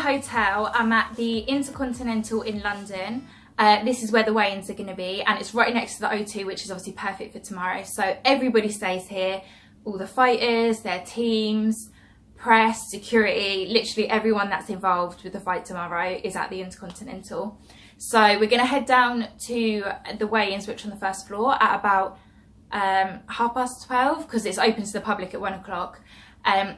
Hotel. I'm at the Intercontinental in London. This is where the weigh-ins are going to be, and it's right next to the O2, which is obviously perfect for tomorrow. So everybody stays here, all the fighters, their teams, press, security, literally everyone that's involved with the fight tomorrow is at the Intercontinental. So we're going to head down to the weigh-ins, which are on the first floor, at about 12:30, because it's open to the public at 1 o'clock.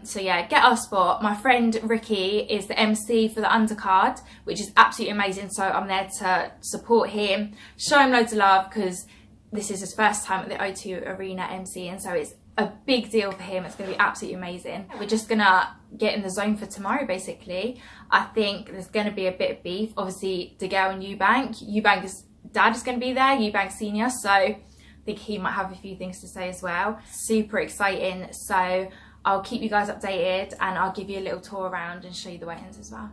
So yeah, get our spot. My friend Ricky is the MC for the undercard, which is absolutely amazing. So I'm there to support him, show him loads of love, because this is his first time at the O2 Arena MC, and so it's a big deal for him. It's going to be absolutely amazing. We're just gonna get in the zone for tomorrow, basically. I think there's going to be a bit of beef. Obviously, DEGALE and EUBANK. EUBANK's dad is going to be there, EUBANK Senior, so I think he might have a few things to say as well. Super exciting. So I'll keep you guys updated, and I'll give you a little tour around and show you the weigh-ins as well.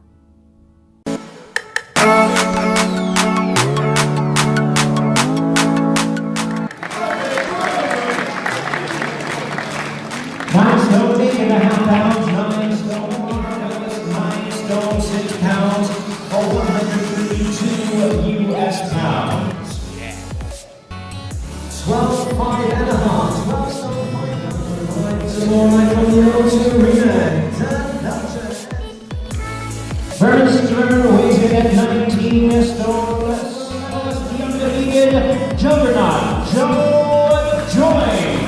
Stone, 8.5 pounds, 9 stone, 9 stone, 6 pounds, or 132 US pounds. 12.5, 12 stone, 5 some more light from the O2 Arena. First runner weighs in at 19 stone, less the undefeated juggernaut, Joe Joyce.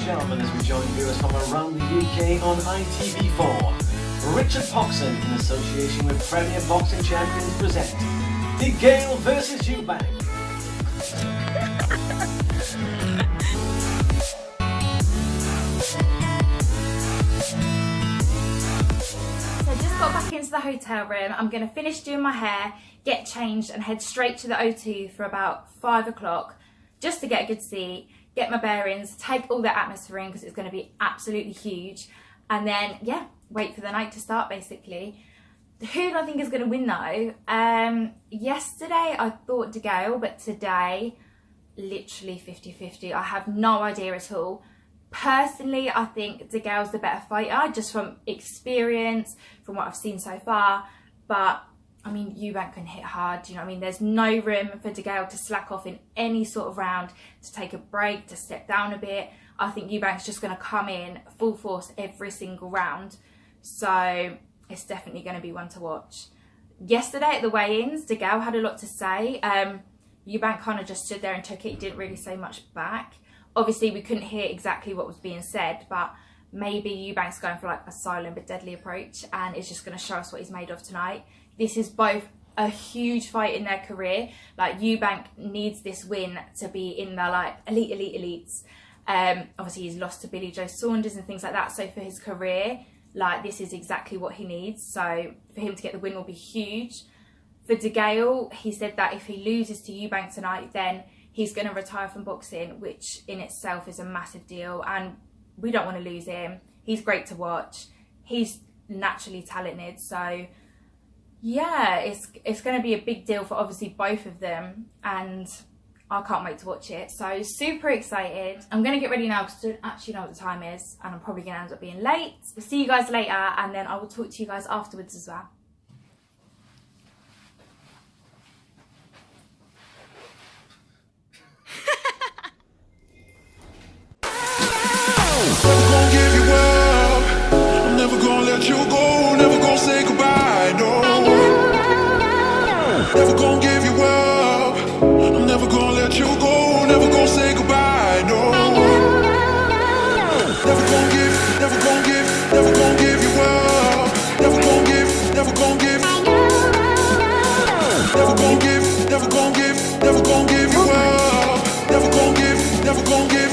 Gentlemen, as we join viewers from around the UK on ITV4, Richard Poxon, in association with Premier Boxing Champions, present DEGALE vs EUBANK. So I just got back into the hotel room. I'm going to finish doing my hair, get changed, and head straight to the O2 for about 5 o'clock, just to get a good seat, get my bearings, take all the atmosphere in, because it's going to be absolutely huge, and then yeah, wait for the night to start, basically. Who do I think is going to win though? Yesterday I thought DEGALE, but today literally 50-50. I have no idea at all. Personally, I think DEGALE's the better fighter, just from experience, from what I've seen so far. But I mean, EUBANK can hit hard, you know what I mean? There's no room for DEGALE to slack off in any sort of round, to take a break, to step down a bit. I think EUBANK's just going to come in full force every single round. So it's definitely going to be one to watch. Yesterday at the weigh-ins, DEGALE had a lot to say. EUBANK kind of just stood there and took it. He didn't really say much back. Obviously, we couldn't hear exactly what was being said, but maybe EUBANK's going for like a silent but deadly approach, and it's just going to show us what he's made of tonight. This is both a huge fight in their career. Like, EUBANK needs this win to be in the like elites. Obviously, he's lost to Billy Joe Saunders and things like that. So for his career, like, this is exactly what he needs. So for him to get the win will be huge. For DEGALE, he said that if he loses to EUBANK tonight, then he's going to retire from boxing, which in itself is a massive deal. And we don't want to lose him. He's great to watch. He's naturally talented. So yeah, it's going to be a big deal for obviously both of them. And I can't wait to watch it. So super excited. I'm going to get ready now because I don't actually know what the time is and I'm probably going to end up being late. We'll see you guys later and then I will talk to you guys afterwards as well. Never gonna give you up. I'm never gonna let you go. Never gonna say goodbye. No. Never gonna give you up. I'm never gonna let you go. Never gonna say goodbye. No. Never gonna give. Never gonna give. Never gonna give you up. Never gonna give. Never gonna give. Never gonna give. Never gonna give. Never gonna give you up. Never gonna give. Never gonna give.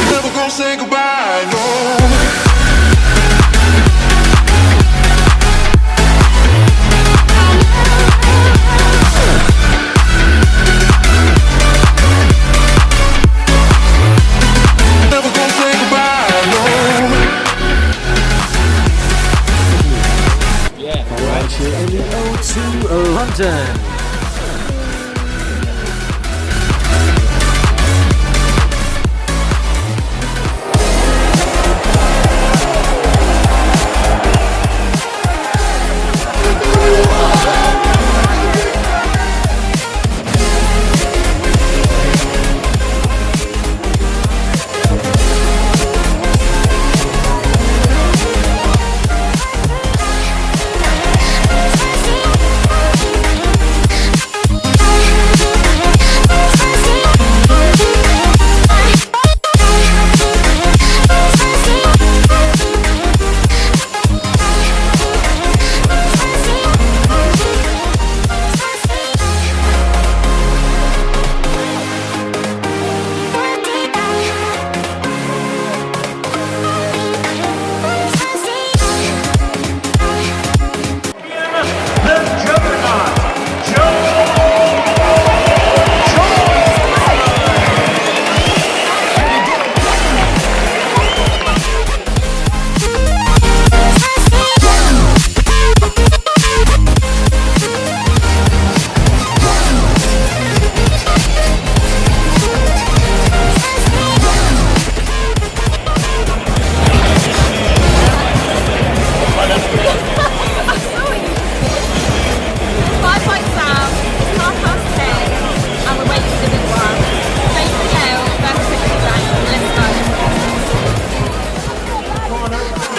Never gonna say goodbye, no. Never gonna say goodbye, no. Right here in the O2 London.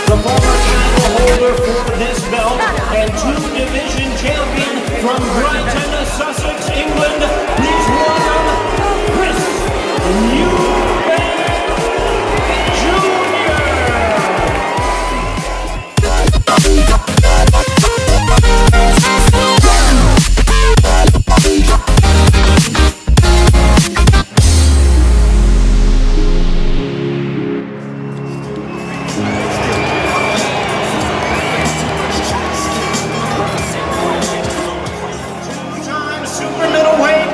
The former title holder for this belt and two-division champion from Brighton, Sussex, England, please welcome Chris EUBANK Super middleweight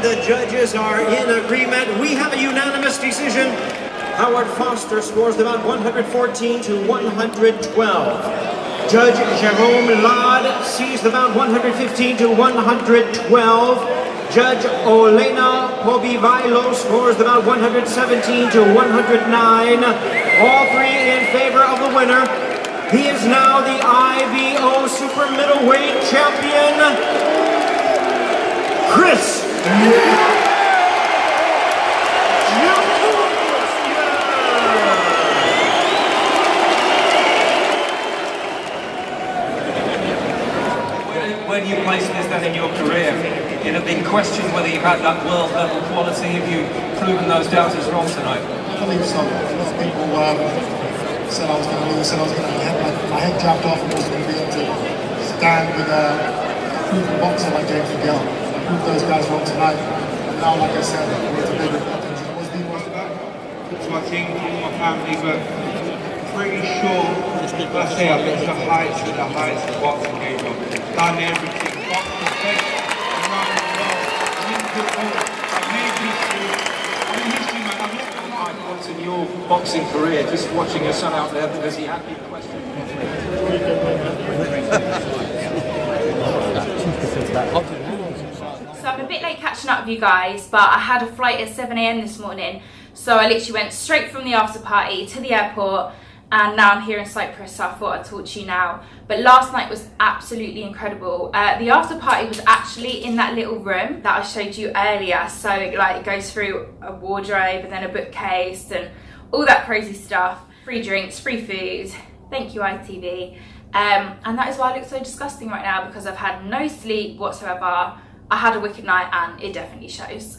the judges are in agreement. We have a unanimous decision. Howard Foster scores the bout 114 to 112. Judge Jerome Lod sees the bout 115 to 112. Judge Olena Pobivailo scores the bout 117 to 109. All three in favor of the winner. He is now the IBO Super Middleweight Champion, Chris. When you placed this then in your career, it had been questioned whether you had that world level quality. Have you proven those doubters wrong tonight? I believe so. A lot of people said I was going to lose, said I was going to have my head jabbed off and wasn't going to be able to stand with a proven boxer like James DeGale. I proved those guys wrong tonight. And now, like I said, it's a bigger weapons. It was the most about. It's my team, it's my family, but pretty sure I say I've been to the heights of boxing game. Done everything. Boxed the best around the world. I've made history. I'm in history, man. I've left behind. What's in your boxing career, just watching your son out there, because he had been questioned? So I'm a bit late catching up with you guys, but I had a flight at 7 AM this morning, so I literally went straight from the after party to the airport, and now I'm here in Cyprus, so I thought I'd talk to you now. But last night was absolutely incredible. The after party was actually in that little room that I showed you earlier, so it goes through a wardrobe and then a bookcase and all that crazy stuff. Free drinks, free food. Thank you, ITV. And that is why I look so disgusting right now, because I've had no sleep whatsoever. I had a wicked night and it definitely shows.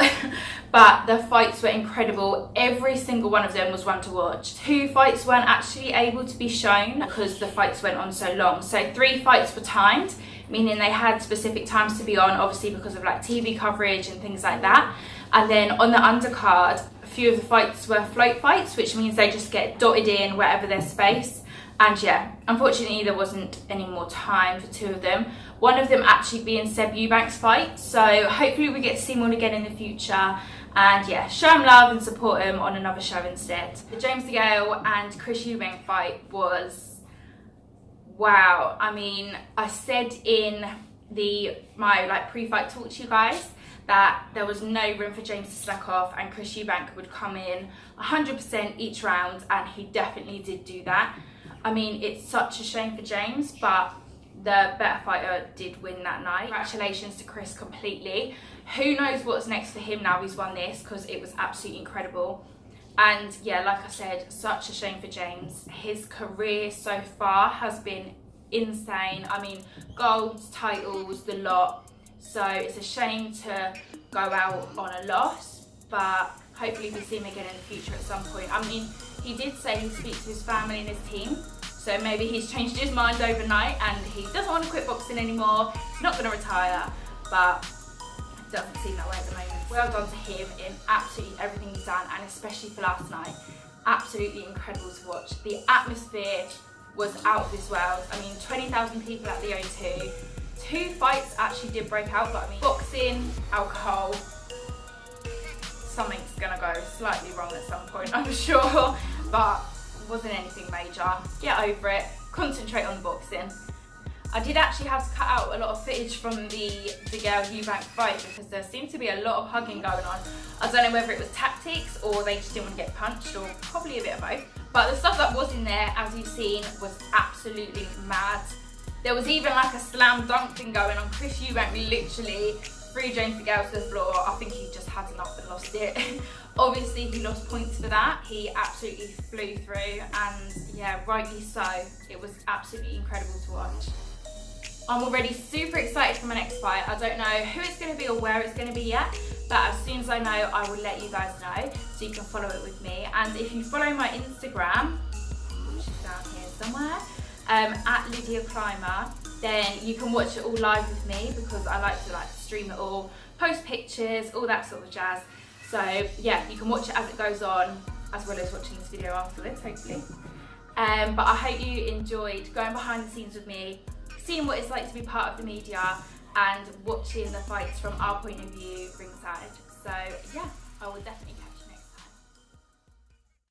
But the fights were incredible. Every single one of them was one to watch. 2 fights weren't actually able to be shown because the fights went on so long. So 3 fights were timed, meaning they had specific times to be on, obviously because of like TV coverage and things like that. And then on the undercard, a few of the fights were float fights, which means they just get dotted in wherever there's space. And yeah, unfortunately there wasn't any more time for 2 of them. One of them actually being Seb EUBANK's fight, so hopefully we get to see him all again in the future. And yeah, show him love and support him on another show instead. The James DeGale and Chris EUBANK fight was wow. I mean, I said in my pre-fight talk to you guys that there was no room for James to slack off and Chris EUBANK would come in 100% each round, and he definitely did do that. I mean, it's such a shame for James, but the better fighter did win that night. Congratulations to Chris completely. Who knows what's next for him now he's won this, because it was absolutely incredible. And yeah, like I said, such a shame for James. His career so far has been insane. I mean, golds, titles, the lot. So it's a shame to go out on a loss, but hopefully we see him again in the future at some point. I mean, he did say he speaks to his family and his team, so maybe he's changed his mind overnight and he doesn't want to quit boxing anymore. He's not going to retire, but it doesn't seem that way at the moment. Well done to him in absolutely everything he's done, and especially for last night. Absolutely incredible to watch. The atmosphere was out of this world. I mean, 20,000 people at the O2. 2 fights actually did break out, but I mean, boxing, alcohol, something's gonna go slightly wrong at some point, I'm sure, but it wasn't anything major. Get over it, concentrate on the boxing. I did actually have to cut out a lot of footage from the DEGALE EUBANK fight because there seemed to be a lot of hugging going on. I don't know whether it was tactics or they just didn't want to get punched, or probably a bit of both. But the stuff that was in there, as you've seen, was absolutely mad. There was even like a slam dunk thing going on. Chris EUBANK literally threw James DeGale to the floor. I think he just had enough and lost it. Obviously he lost points for that. He absolutely flew through, and yeah, rightly so. It was absolutely incredible to watch. I'm already super excited for my next fight. I don't know who it's going to be or where it's going to be yet, but as soon as I know, I will let you guys know so you can follow it with me. And if you follow my Instagram, which is down here somewhere, at Lydia Clymer, then you can watch it all live with me because I like to stream it all, post pictures, all that sort of jazz. So yeah, you can watch it as it goes on, as well as watching this video afterwards, hopefully. But I hope you enjoyed going behind the scenes with me, seeing what it's like to be part of the media and watching the fights from our point of view ringside.